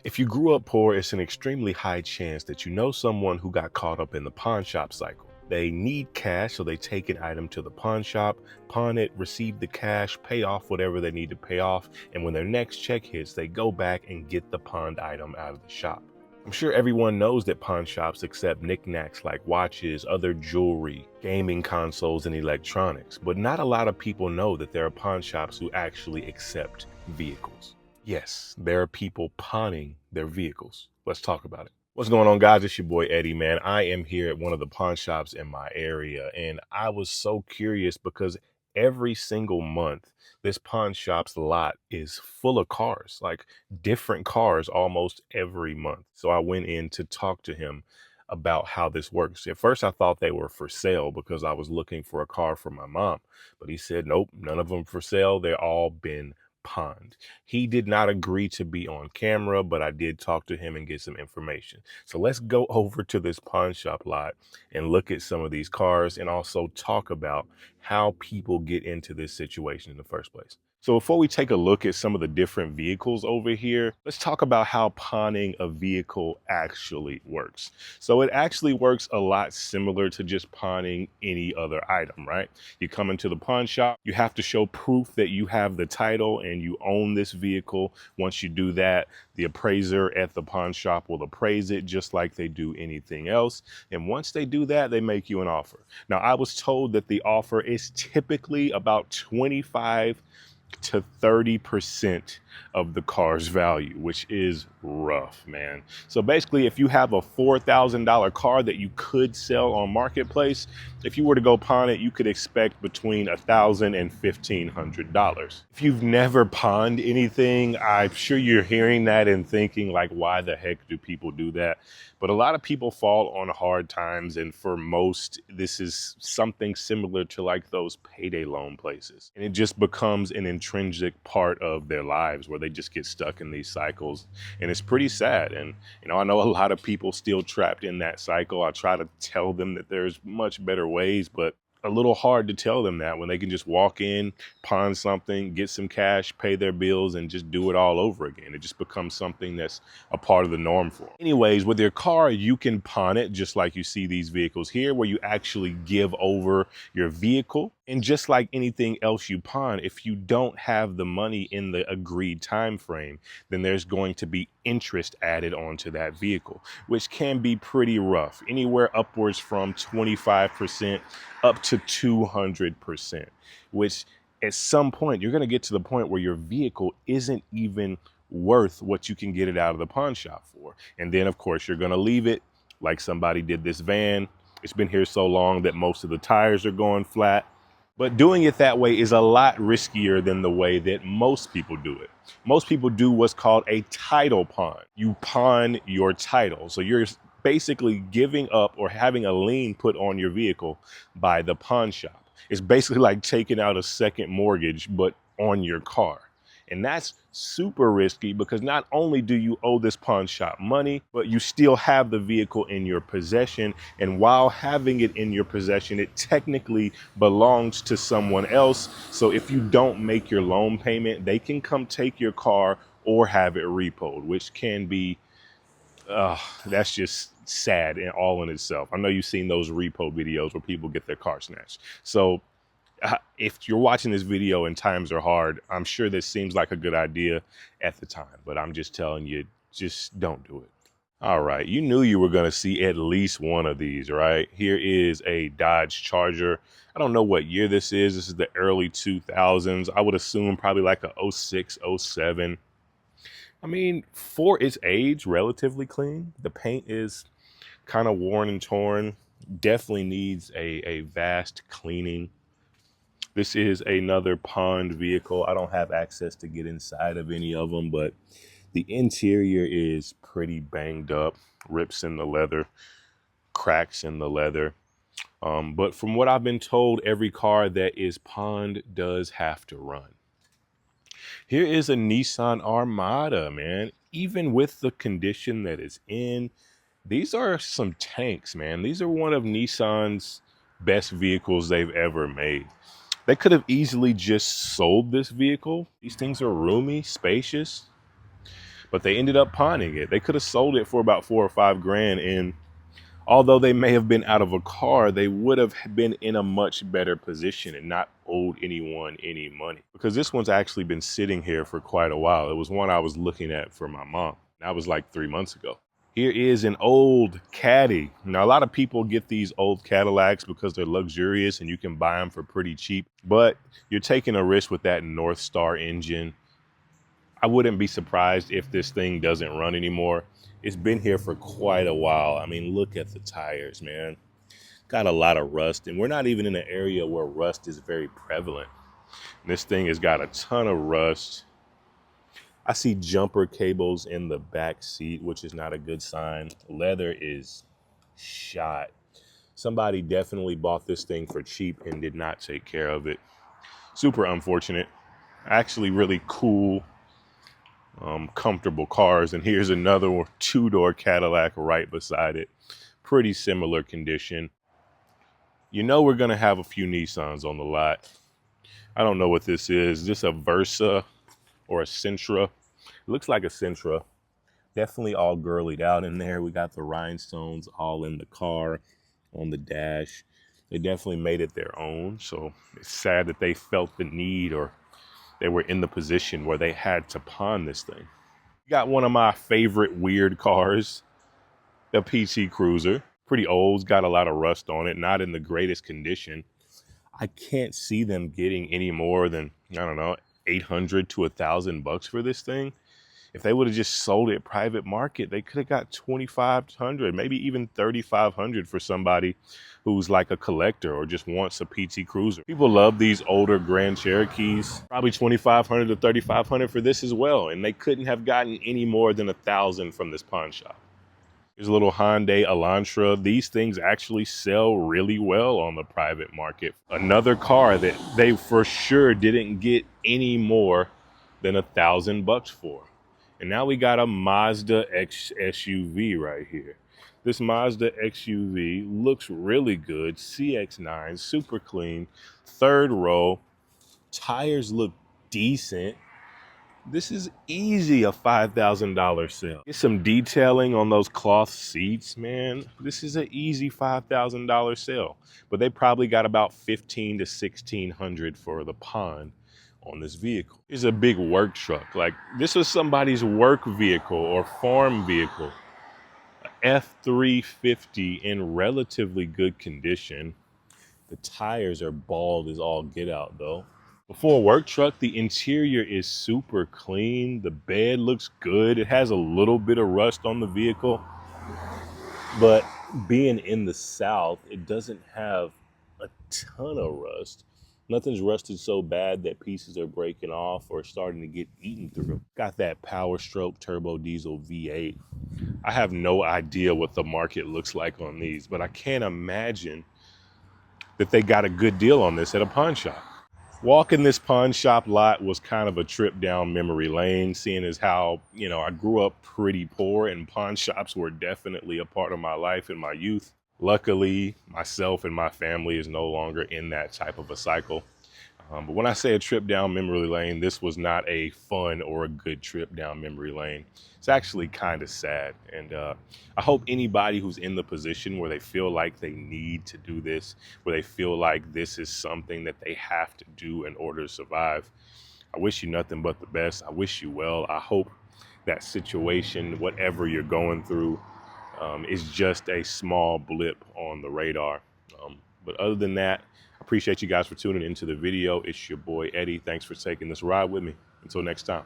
If you grew up poor, it's an extremely high chance that you know someone who got caught up in the pawn shop cycle. They need cash, so they take an item to the pawn shop, pawn it, receive the cash, pay off whatever they need to pay off, and when their next check hits, they go back and get the pawned item out of the shop. I'm sure everyone knows that pawn shops accept knickknacks like watches, other jewelry, gaming consoles, and electronics, but not a lot of people know that there are pawn shops who actually accept vehicles. Yes, there are people pawning their vehicles. Let's talk about it. What's going on, guys? It's your boy Eddie, man. I am here at one of the pawn shops in my area, and I was so curious because every single month, this pawn shop's lot is full of cars, like different cars almost every month. So I went in to talk to him about how this works. At first, I thought they were for sale because I was looking for a car for my mom, but he said, nope, none of them for sale. They're all been pawned. He did not agree to be on camera, but I did talk to him and get some information. So let's go over to this pawn shop lot and look at some of these cars and also talk about how people get into this situation in the first place. So before we take a look at some of the different vehicles over here, let's talk about how pawning a vehicle actually works. So it actually works a lot similar to just pawning any other item, right? You come into the pawn shop, you have to show proof that you have the title and you own this vehicle. Once you do that, the appraiser at the pawn shop will appraise it just like they do anything else. And once they do that, they make you an offer. Now, I was told that the offer is typically about 25 to 30% of the car's value, which is rough, man. So basically, if you have a $4,000 car that you could sell on Marketplace, if you were to go pawn it, you could expect between $1,000 and $1,500. If you've never pawned anything, I'm sure you're hearing that and thinking like, why the heck do people do that? But a lot of people fall on hard times, and for most, this is something similar to like those payday loan places. And it just becomes an intrinsic part of their lives where they just get stuck in these cycles. And it's pretty sad. And, I know a lot of people still trapped in that cycle. I try to tell them that there's much better ways, but a little hard to tell them that when they can just walk in, pawn something, get some cash, pay their bills, and just do it all over again. It just becomes something that's a part of the norm for them. Anyways, with your car, you can pawn it just like you see these vehicles here, where you actually give over your vehicle. And just like anything else you pawn, if you don't have the money in the agreed time frame, then there's going to be interest added onto that vehicle, which can be pretty rough, anywhere upwards from 25% up to 200%, which at some point you're going to get to the point where your vehicle isn't even worth what you can get it out of the pawn shop for. And then of course you're going to leave it like somebody did this van. It's been here so long that most of the tires are going flat. But doing it that way is a lot riskier than the way that most people do it. Most people do what's called a title pawn. You pawn your title. So you're basically giving up or having a lien put on your vehicle by the pawn shop. It's basically like taking out a second mortgage, but on your car. And that's super risky because not only do you owe this pawn shop money, but you still have the vehicle in your possession. And while having it in your possession, it technically belongs to someone else. So if you don't make your loan payment, they can come take your car or have it repoed, which can be, that's just sad and all in itself. I know you've seen those repo videos where people get their car snatched. So if you're watching this video and times are hard, I'm sure this seems like a good idea at the time, but I'm just telling you, just don't do it. All right, you knew you were going to see at least one of these, right? Here is a Dodge Charger. I don't know what year this is. This is the early 2000s. I would assume probably like a 06, 07. I mean, for its age, relatively clean. The paint is kind of worn and torn. Definitely needs a vast cleaning. This is another pawned vehicle. I don't have access to get inside of any of them, but the interior is pretty banged up, rips in the leather, cracks in the leather. But from what I've been told, every car that is pawned does have to run. Here is a Nissan Armada, man. Even with the condition that it's in, these are some tanks, man. These are one of Nissan's best vehicles they've ever made. They could have easily just sold this vehicle. These things are roomy, spacious. but they ended up pawning it. They could have sold it for about 4 or 5 grand, and although they may have been out of a car, they would have been in a much better position and not owed anyone any money. Because this one's actually been sitting here for quite a while. It was one I was looking at for my mom. That was like 3 months ago. Here is an old Caddy. Now, a lot of people get these old Cadillacs because they're luxurious and you can buy them for pretty cheap, but you're taking a risk with that North Star engine. I wouldn't be surprised if this thing doesn't run anymore. It's been here for quite a while. I mean, look at the tires, man. Got a lot of rust, and we're not even in an area where rust is very prevalent. This thing has got a ton of rust. I see jumper cables in the back seat, which is not a good sign. Leather is shot. Somebody definitely bought this thing for cheap and did not take care of it. Super unfortunate. Actually really cool, comfortable cars. And here's another two-door Cadillac right beside it. Pretty similar condition. You know we're gonna have a few Nissans on the lot. I don't know what this is. Is this a Versa or a Sentra? It looks like a Sentra. Definitely all girlied out in there. We got the rhinestones all in the car, on the dash. They definitely made it their own. So it's sad that they felt the need, or they were in the position where they had to pawn this thing. Got one of my favorite weird cars, the PT Cruiser. Pretty old, it's got a lot of rust on it, not in the greatest condition. I can't see them getting any more than, I don't know, 800 to 1,000 bucks for this thing. If they would have just sold it private market, they could have got 2,500, maybe even 3,500 for somebody who's like a collector or just wants a PT Cruiser. People love these older Grand Cherokees. Probably 2,500 to 3,500 for this as well, and they couldn't have gotten any more than 1,000 from this pawn shop. Here's a little Hyundai Elantra. These things actually sell really well on the private market. Another car that they for sure didn't get any more than 1,000 bucks for. And now we got a Mazda X SUV right here. This Mazda XUV looks really good. CX-9, super clean, third row. Tires look decent. This is easy a $5,000 sale. Get some detailing on those cloth seats, man. This is an easy $5,000 sale. But they probably got about $1,500 to $1,600 for the pawn on this vehicle. It's a big work truck. Like, this is somebody's work vehicle or farm vehicle. A F350 in relatively good condition. The tires are bald as all get out though. Before a work truck, the interior is super clean. The bed looks good. It has a little bit of rust on the vehicle, but being in the South, it doesn't have a ton of rust. Nothing's rusted so bad that pieces are breaking off or starting to get eaten through. Got that Power Stroke turbo diesel V8. I have no idea what the market looks like on these, but I can't imagine that they got a good deal on this at a pawn shop. Walking this pawn shop lot was kind of a trip down memory lane, seeing as how, I grew up pretty poor and pawn shops were definitely a part of my life in my youth. Luckily, myself and my family is no longer in that type of a cycle. But when I say a trip down memory lane, this was not a fun or a good trip down memory lane. It's actually kind of sad. And I hope anybody who's in the position where they feel like they need to do this, where they feel like this is something that they have to do in order to survive, I wish you nothing but the best. I wish you well. I hope that situation, whatever you're going through, is just a small blip on the radar. But other than that, I appreciate you guys for tuning into the video. It's your boy Eddie. Thanks for taking this ride with me. Until next time.